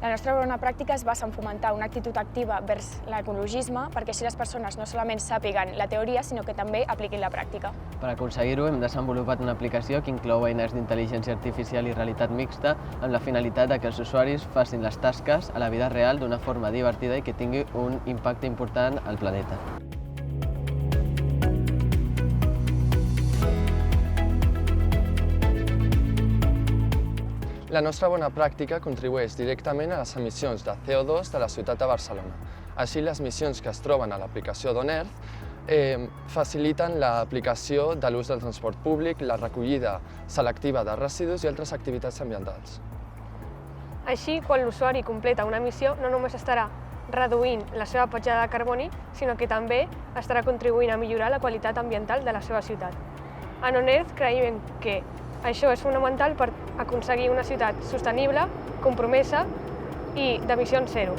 La nostra bona pràctica es basa en fomentar una actitud activa vers l'ecologisme perquè així les persones no solament sàpiguen la teoria, sinó que també apliquin la pràctica. Per aconseguir-ho, hem desenvolupat una aplicació que inclou eines d'intel·ligència artificial i realitat mixta amb la finalitat de que els usuaris facin les tasques a la vida real d'una forma divertida i que tingui un impacte important al planeta. La nostra bona pràctica contribueix directament a les emissions de CO2 de la ciutat de Barcelona. Així, les missions que es troben a l'aplicació d'ONERD faciliten l'aplicació de l'ús del transport públic, la recollida selectiva de residus i altres activitats ambientals. Així, quan l'usuari completa una missió, no només estarà reduint la seva petjada de carboni, sinó que també estarà contribuint a millorar la qualitat ambiental de la seva ciutat. En ONERD creiem que això és fonamental per aconseguir una ciutat sostenible, compromesa i d'emissions zero.